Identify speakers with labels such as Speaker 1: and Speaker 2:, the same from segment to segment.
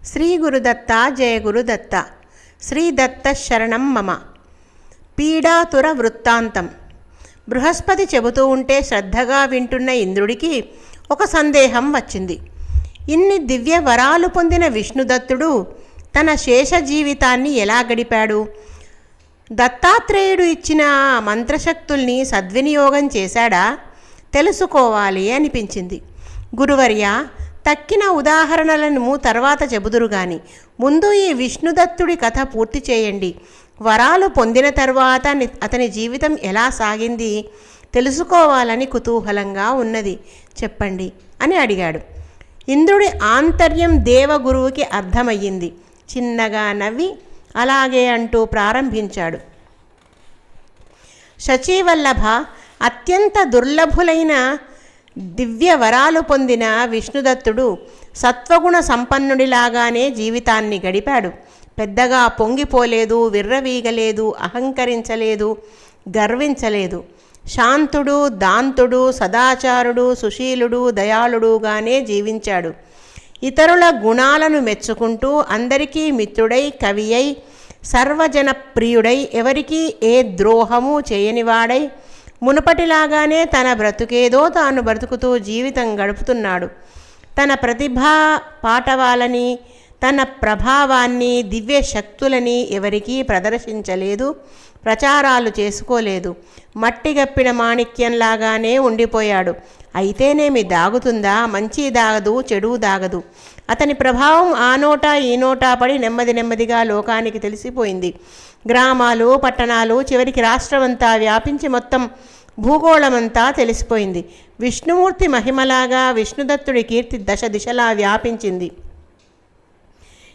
Speaker 1: శ్రీ గురుదత్త జయ గురుదత్త. శ్రీ దత్త శరణం మమ. పీడాతుర వృత్తాంతం. బృహస్పతి చెబుతూ ఉంటే శ్రద్ధగా వింటున్న ఇంద్రుడికి ఒక సందేహం వచ్చింది. ఇన్ని దివ్య వరాలు పొందిన విష్ణుదత్తుడు తన శేష జీవితాన్ని ఎలా గడిపాడు? దత్తాత్రేయుడు ఇచ్చిన మంత్రశక్తుల్ని సద్వినియోగం చేశాడా? తెలుసుకోవాలి అనిపించింది. గురువర్య, తక్కిన ఉదాహరణలను తర్వాత చెబుదురు గాని ముందు ఈ విష్ణుదత్తుడి కథ పూర్తి చేయండి. వరాలు పొందిన తర్వాత అతని జీవితం ఎలా సాగింది తెలుసుకోవాలని కుతూహలంగా ఉన్నది, చెప్పండి అని అడిగాడు. ఇంద్రుడి ఆంతర్యం దేవగురువుకి అర్థమయ్యింది. చిన్నగా నవ్వి అలాగే అంటూ ప్రారంభించాడు. శచీవల్లభ, అత్యంత దుర్లభులైన దివ్య వరాలు పొందిన విష్ణుదత్తుడు సత్వగుణ సంపన్నుడిలాగానే జీవితాన్ని గడిపాడు. పెద్దగా పొంగిపోలేదు, విర్రవీగలేదు, అహంకరించలేదు, గర్వించలేదు. శాంతుడు, దాంతుడు, సదాచారుడు, సుశీలుడు, దయాళుడుగానే జీవించాడు. ఇతరుల గుణాలను మెచ్చుకుంటూ అందరికీ మిత్రుడై, కవి అయి, సర్వజనప్రియుడై, ఎవరికీ ఏ ద్రోహము చేయనివాడై, మునుపటిలాగానే తన బ్రతుకేదో తాను బ్రతుకుతూ జీవితం గడుపుతున్నాడు. తన ప్రతిభా పాటవాలని, తన ప్రభావాన్ని, దివ్య శక్తులని ఎవరికీ ప్రదర్శించలేదు, ప్రచారాలు చేసుకోలేదు. మట్టిగప్పిన మాణిక్యంలాగానే ఉండిపోయాడు. అయితేనేమి దాగుతుందా? మంచి దాగదు, చెడు దాగదు. అతని ప్రభావం ఆ నోటా ఈ నోటా పడి నెమ్మదిగా లోకానికి తెలిసిపోయింది. గ్రామాలు, పట్టణాలు, చివరికి రాష్ట్రమంతా వ్యాపించి మొత్తం భూగోళమంతా తెలిసిపోయింది. విష్ణుమూర్తి మహిమలాగా విష్ణుదత్తుడి కీర్తి దశ దిశలా వ్యాపించింది.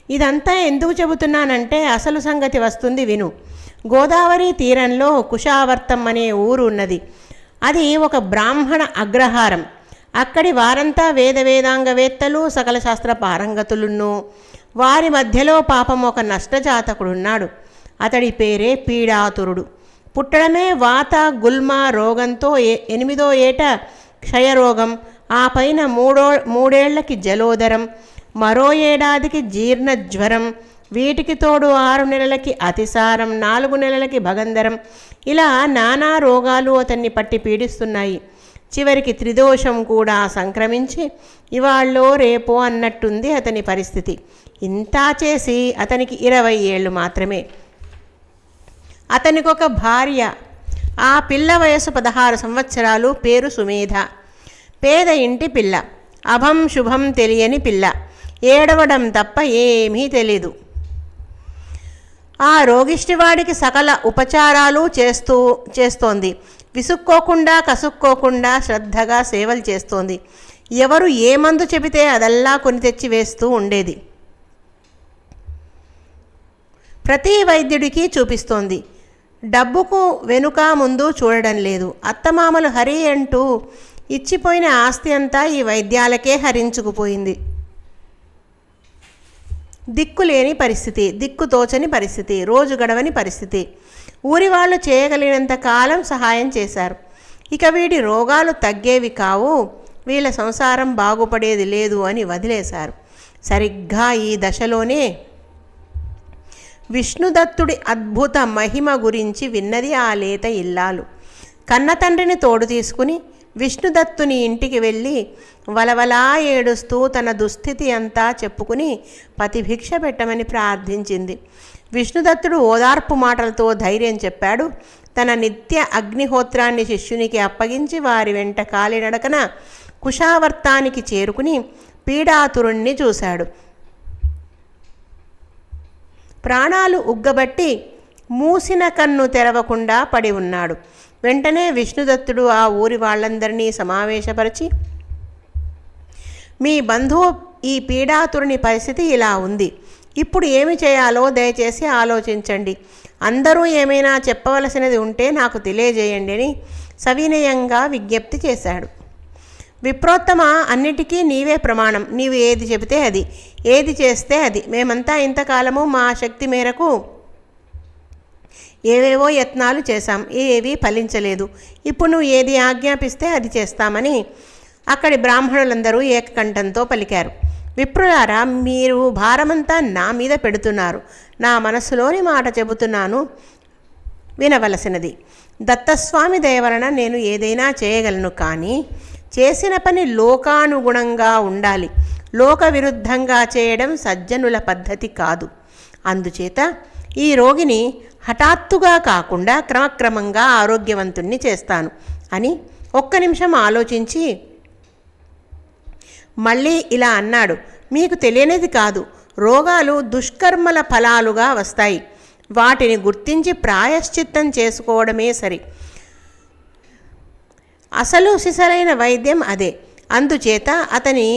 Speaker 1: ఇదంతా ఎందుకు చెబుతున్నానంటే అసలు సంగతి వస్తుంది విను. గోదావరి తీరంలో కుశావర్తం అనే ఊరు ఉన్నది. అది ఒక బ్రాహ్మణ అగ్రహారం. అక్కడి వారంతా వేదాంగవేత్తలు, సకల శాస్త్ర పారంగతులున్నూ. వారి మధ్యలో పాపం ఒక నష్టజాతకుడున్నాడు. అతడి పేరే పీడాతురుడు. పుట్టడమే వాత గుల్మ రోగంతో 8వ ఏట క్షయరోగం, ఆ పైన మూడేళ్లకి జలోదరం, మరో ఏడాదికి జీర్ణజ్వరం, వీటికి తోడు 6 నెలలకి అతిసారం, 4 నెలలకి భగంధరం, ఇలా నానా రోగాలు అతన్ని పట్టి పీడిస్తున్నాయి. చివరికి త్రిదోషం కూడా సంక్రమించి ఇవాళ్ళో రేపో అన్నట్టుంది అతని పరిస్థితి. ఇంతా చేసి అతనికి 20 ఏళ్ళు మాత్రమే. అతనికొక భార్య. ఆ పిల్ల వయసు 16 సంవత్సరాలు. పేరు సుమేధ. పేద ఇంటి పిల్ల. అభం శుభం తెలియని పిల్ల. ఏడవడం తప్ప ఏమీ తెలీదు. ఆ రోగిష్టివాడికి సకల ఉపచారాలు చేస్తోంది. విసుక్కోకుండా, కసుక్కోకుండా శ్రద్ధగా సేవలు చేస్తోంది. ఎవరు ఏ మందు చెబితే అదల్లా కొని తెచ్చి వేస్తూ ఉండేది. ప్రతి వైద్యుడికి చూపిస్తోంది. డబ్బుకు వెనుక ముందు చూడడం లేదు. అత్తమామలు హరి అంటూ ఇచ్చిపోయిన ఆస్తి అంతా ఈ వైద్యాలకే హరించుకుపోయింది. దిక్కులేని పరిస్థితి, దిక్కుతోచని పరిస్థితి, రోజు గడవని పరిస్థితి. ఊరి వాళ్ళు చేయగలిగినంత కాలం సహాయం చేశారు. ఇక వీడి రోగాలు తగ్గేవి కావు, వీళ్ళ సంసారం బాగుపడేది లేదు అని వదిలేశారు. సరిగ్గా ఈ దశలోనే విష్ణుదత్తుడి అద్భుత మహిమ గురించి విన్నది ఆ లేత ఇల్లాలు. కన్నతండ్రిని తోడు తీసుకుని విష్ణుదత్తుని ఇంటికి వెళ్ళి వలవలా ఏడుస్తూ తన దుస్థితి అంతా చెప్పుకుని పతిభిక్ష పెట్టమని ప్రార్థించింది. విష్ణుదత్తుడు ఓదార్పు మాటలతో ధైర్యం చెప్పాడు. తన నిత్య అగ్నిహోత్రాన్ని శిష్యునికి అప్పగించి వారి వెంట కాలినడకన కుశావర్తానికి చేరుకుని పీడాతురుణ్ణి చూశాడు. ప్రాణాలు ఉగ్గబట్టి మూసిన కన్ను తెరవకుండా పడి ఉన్నాడు. వెంటనే విష్ణుదత్తుడు ఆ ఊరి వాళ్ళందరినీ సమావేశపరిచి, మీ బంధువు ఈ పీడాతురుని పరిస్థితి ఇలా ఉంది. ఇప్పుడు ఏమి చేయాలో దయచేసి ఆలోచించండి. అందరూ ఏమైనా చెప్పవలసినది ఉంటే నాకు తెలియజేయండి అని సవినయంగా విజ్ఞప్తి చేశాడు. విప్రోత్తమ, అన్నిటికీ నీవే ప్రమాణం. నీవు ఏది చెబితే అది, ఏది చేస్తే అది. మేమంతా ఇంతకాలము మా శక్తి మేరకు ఏవేవో యత్నాలు చేశాం, ఏవీ ఫలించలేదు. ఇప్పుడు నువ్వు ఏది ఆజ్ఞాపిస్తే అది చేస్తామని అక్కడి బ్రాహ్మణులందరూ ఏకకంఠంతో పలికారు. విప్రులారా, మీరు భారమంతా నా మీద పెడుతున్నారు. నా మనసులోని మాట చెబుతున్నాను, వినవలసినది. దత్తస్వామి దయ వలన నేను ఏదైనా చేయగలను, కానీ చేసిన పని లోకానుగుణంగా ఉండాలి. లోక విరుద్ధంగా చేయడం సజ్జనుల పద్ధతి కాదు. అందుచేత ఈ రోగిని హఠాత్తుగా కాకుండా క్రమక్రమంగా ఆరోగ్యవంతుణ్ణి చేస్తాను అని ఒక్క నిమిషం ఆలోచించి మళ్ళీ ఇలా అన్నాడు. మీకు తెలియనిది కాదు, రోగాలు దుష్కర్మల ఫలాలుగా వస్తాయి. వాటిని గుర్తించి ప్రాయశ్చిత్తం చేసుకోవడమే సరి. అసలు సిసలైన వైద్యం అదే. అందుచేత అతని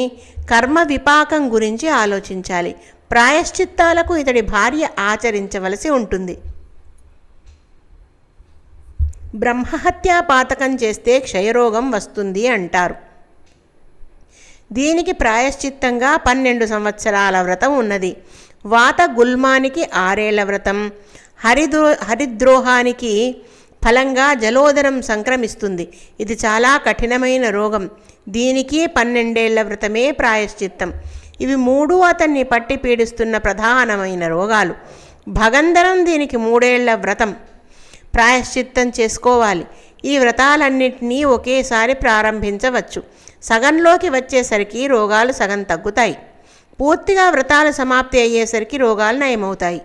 Speaker 1: కర్మ విపాకం గురించి ఆలోచించాలి. ప్రాయశ్చిత్తాలకు ఇతడి భార్య ఆచరించవలసి ఉంటుంది. బ్రహ్మహత్యా పాతకం చేస్తే క్షయరోగం వస్తుంది అంటారు. దీనికి ప్రాయశ్చిత్తంగా 12 సంవత్సరాల వ్రతం ఉన్నది. వాత గుల్మానికి 6 ఏళ్ల వ్రతం, హరిద్రోహానికి ఫలంగా జలోదరం సంక్రమిస్తుంది. ఇది చాలా కఠినమైన రోగం. దీనికి 12 ఏళ్ల వ్రతమే ప్రాయశ్చిత్తం. ఇవి 3 అతన్ని పట్టి పీడిస్తున్న ప్రధానమైన రోగాలు. భగంధరం దీనికి 3 ఏళ్ల వ్రతం ప్రాయశ్చిత్తం చేసుకోవాలి. ఈ వ్రతాలన్నింటినీ ఒకేసారి ప్రారంభించవచ్చు. సగంలోకి వచ్చేసరికి రోగాలు సగం తగ్గుతాయి. పూర్తిగా వ్రతాలు సమాప్తి అయ్యేసరికి రోగాలు నయమవుతాయి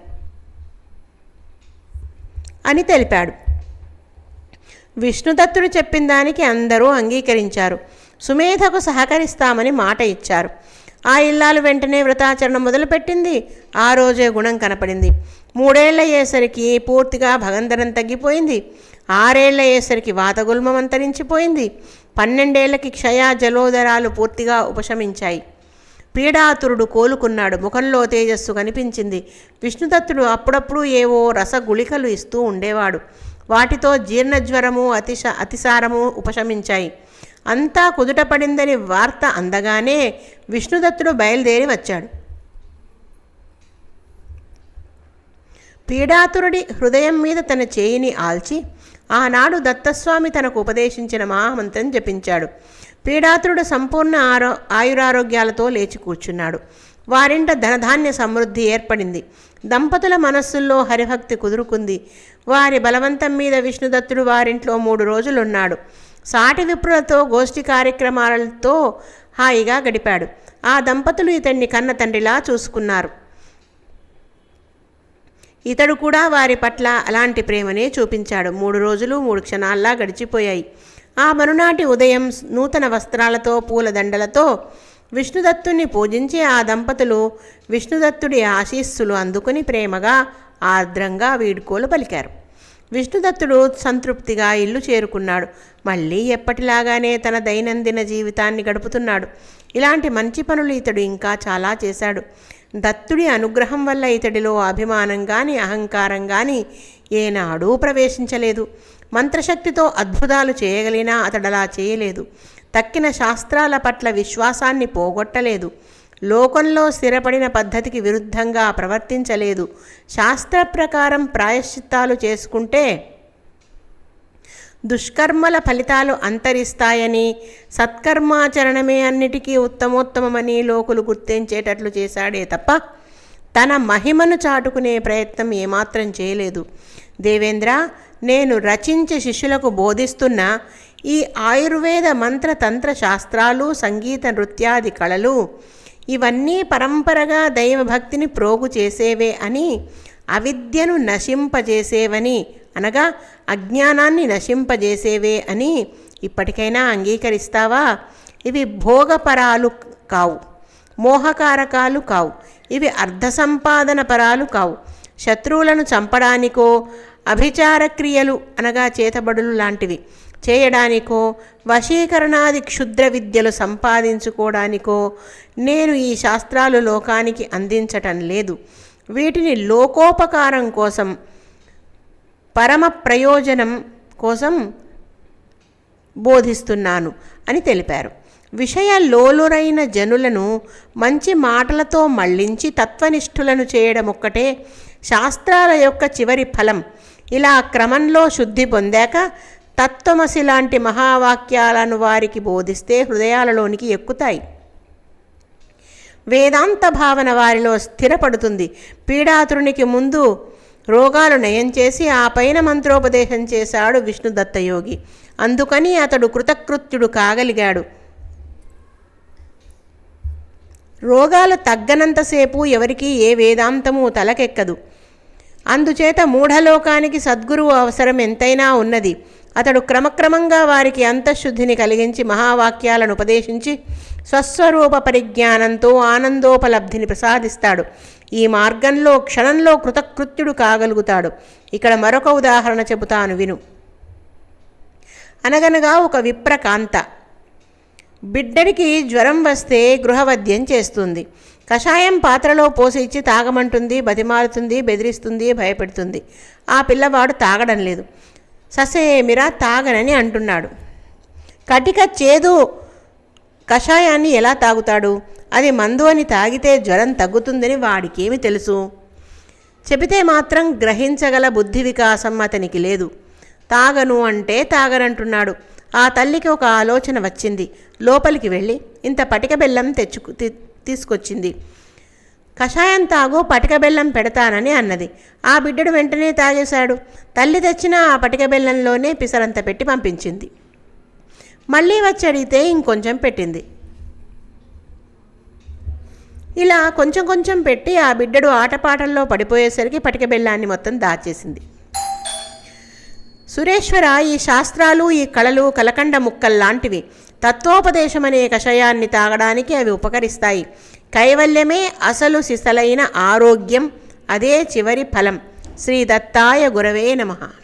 Speaker 1: అని తెలిపాడు. విష్ణుదత్తుడు చెప్పిన దానికి అందరూ అంగీకరించారు. సుమేధకు సహకరిస్తామని మాట ఇచ్చారు. ఆ ఇల్లాలు వెంటనే వ్రతాచరణ మొదలుపెట్టింది. ఆ రోజే గుణం కనపడింది. 3 ఏళ్ళు అయ్యేసరికి పూర్తిగా భగంధరం తగ్గిపోయింది. 6 ఏళ్ళు అయ్యేసరికి వాతగుల్మం అంతరించిపోయింది. 12 ఏళ్లకి క్షయ జలోదరాలు పూర్తిగా ఉపశమించాయి. పీడాతురుడు కోలుకున్నాడు. ముఖంలో తేజస్సు కనిపించింది. విష్ణుదత్తుడు అప్పుడప్పుడు ఏవో రసగుళికలు ఇస్తూ ఉండేవాడు. వాటితో జీర్ణజ్వరము అతిసారము ఉపశమించాయి. అంతా కుదుటపడిందని వార్త అందగానే విష్ణుదత్తుడు బయలుదేరి వచ్చాడు. పీడాతురుడి హృదయం మీద తన చేయిని ఆల్చి ఆనాడు దత్తస్వామి తనకు ఉపదేశించిన మహామంత్రం జపించాడు. పీడాతురుడు సంపూర్ణ ఆయురారోగ్యాలతో లేచి కూర్చున్నాడు. వారింట ధనధాన్య సమృద్ధి ఏర్పడింది. దంపతుల మనస్సుల్లో హరిభక్తి కుదురుకుంది. వారి బలవంతం మీద విష్ణుదత్తుడు వారింట్లో 3 రోజులున్నాడు. సాటి విప్రులతో గోష్ఠి కార్యక్రమాలతో హాయిగా గడిపాడు. ఆ దంపతులు ఇతన్ని కన్న తండ్రిలా చూసుకున్నారు. ఇతడు కూడా వారి పట్ల అలాంటి ప్రేమనే చూపించాడు. 3 రోజులు 3 క్షణాల్లా గడిచిపోయాయి. ఆ మరునాటి ఉదయం నూతన వస్త్రాలతో పూలదండలతో విష్ణుదత్తుని పూజించి ఆ దంపతులు విష్ణుదత్తుడి ఆశీస్సులు అందుకుని ప్రేమగా ఆర్ద్రంగా వీడ్కోలు పలికారు. విష్ణుదత్తుడు సంతృప్తిగా ఇల్లు చేరుకున్నాడు. మళ్ళీ ఎప్పటిలాగానే తన దైనందిన జీవితాన్ని గడుపుతున్నాడు. ఇలాంటి మంచి పనులు ఇతడు ఇంకా చాలా చేశాడు. దత్తుడి అనుగ్రహం వల్ల ఇతడిలో అభిమానం కానీ అహంకారం కానీ ఏనాడూ ప్రవేశించలేదు. మంత్రశక్తితో అద్భుతాలు చేయగలిగినా అతడలా చేయలేదు. తక్కిన శాస్త్రాల పట్ల విశ్వాసాన్ని పోగొట్టలేదు. లోకంలో స్థిరపడిన పద్ధతికి విరుద్ధంగా ప్రవర్తించలేదు. శాస్త్ర ప్రకారం ప్రాయశ్చిత్తాలు చేసుకుంటే దుష్కర్మల ఫలితాలు అంతరిస్తాయని, సత్కర్మాచరణమే అన్నిటికీ ఉత్తమోత్తమమని లోకులు గుర్తించేటట్లు చేశాడే తప్ప తన మహిమను చాటుకునే ప్రయత్నం ఏమాత్రం చేయలేదు. దేవేంద్ర, నేను రచించి శిష్యులకు బోధిస్తున్న ఈ ఆయుర్వేద మంత్ర తంత్ర శాస్త్రాలు, సంగీత నృత్యాది కళలు ఇవన్నీ పరంపరగా దైవభక్తిని ప్రోగు చేసేవే అని, అవిద్యను నశింపజేసేవని, అనగా అజ్ఞానాన్ని నశింపజేసేవే అని ఇప్పటికైనా అంగీకరిస్తావా? ఇవి భోగపరాలు కావు, మోహకారకాలు కావు. ఇవి అర్ధ సంపాదన పరాలు కావు. శత్రువులను చంపడానికో, అభిచార క్రియలు అనగా చేతబడులు లాంటివి చేయడానికో, వశీకరణాది క్షుద్ర విద్యలు సంపాదించుకోవడానికో నేను ఈ శాస్త్రాలు లోకానికి అందించటం లేదు. వీటిని లోకోపకారం కోసం, పరమ ప్రయోజనం కోసం బోధిస్తున్నాను అని తెలిపారు. విషయలోలురైన జనులను మంచి మాటలతో మళ్లించి తత్వనిష్ఠులను చేయడం ఒక్కటే శాస్త్రాల యొక్క చివరి ఫలం. ఇలా క్రమంలో శుద్ధి పొందాక తత్వమసి లాంటి మహావాక్యాలను వారికి బోధిస్తే హృదయాలలోనికి ఎక్కుతాయి. వేదాంత భావన వారిలో స్థిరపడుతుంది. పీడాతురునికి ముందు రోగాలు నయం చేసి ఆ పైన మంత్రోపదేశం చేశాడు విష్ణుదత్తయోగి. అందుకని అతడు కృతకృత్యుడు కాగలిగాడు. రోగాలు తగ్గనంతసేపు ఎవరికీ ఏ వేదాంతము తలకెక్కదు. అందుచేత మూఢలోకానికి సద్గురువు అవసరం ఎంతైనా ఉన్నది. అతడు క్రమక్రమంగా వారికి అంతఃశుద్ధిని కలిగించి మహావాక్యాలను ఉపదేశించి స్వస్వరూప పరిజ్ఞానంతో ఆనందోపలబ్ధిని ప్రసాదిస్తాడు. ఈ మార్గంలో క్షణంలో కృతకృత్యుడు కాగలుగుతాడు. ఇక్కడ మరొక ఉదాహరణ చెబుతాను విను. అనగనగా ఒక విప్రకాంత బిడ్డడికి జ్వరం వస్తే గృహవద్యం చేస్తుంది. కషాయం పాత్రలో పోసి ఇచ్చి తాగమంటుంది, బతిమాలుతుంది, బెదిరిస్తుంది, భయపెడుతుంది. ఆ పిల్లవాడు తాగడం లేదు. ససేమిరా తాగనని అంటున్నాడు. కటిక చేదు కషాయాన్ని ఎలా తాగుతాడు? అది మందు అని తాగితే జ్వరం తగ్గుతుందని వాడికేమి తెలుసు? చెబితే మాత్రం గ్రహించగల బుద్ధి వికాసం అతనికి లేదు. తాగను అంటే తాగనంటున్నాడు. ఆ తల్లికి ఒక ఆలోచన వచ్చింది. లోపలికి వెళ్ళి ఇంత పటిక బెల్లం తీసుకొచ్చింది. కషాయం తాగు, పటిక బెల్లం పెడతానని అన్నది. ఆ బిడ్డడు వెంటనే తాగేశాడు. తల్లి తెచ్చిన ఆ పటిక బెల్లంలోనే పిసరంత పెట్టి పంపించింది. మళ్ళీ వచ్చి అడిగితే ఇంకొంచెం పెట్టింది. ఇలా కొంచెం కొంచెం పెట్టి ఆ బిడ్డడు ఆటపాటల్లో పడిపోయేసరికి పటిక బెల్లాన్ని మొత్తం దాచేసింది. సురేశ్వర, ఈ శాస్త్రాలు, ఈ కళలు కలకండ ముక్కల్లాంటివి. తత్వోపదేశమనే కషాయాన్ని తాగడానికి అవి ఉపకరిస్తాయి. కైవల్యమే అసలు సిసలైన ఆరోగ్యం. అదే చివరి ఫలం. శ్రీ దత్తాయ గురవే నమః.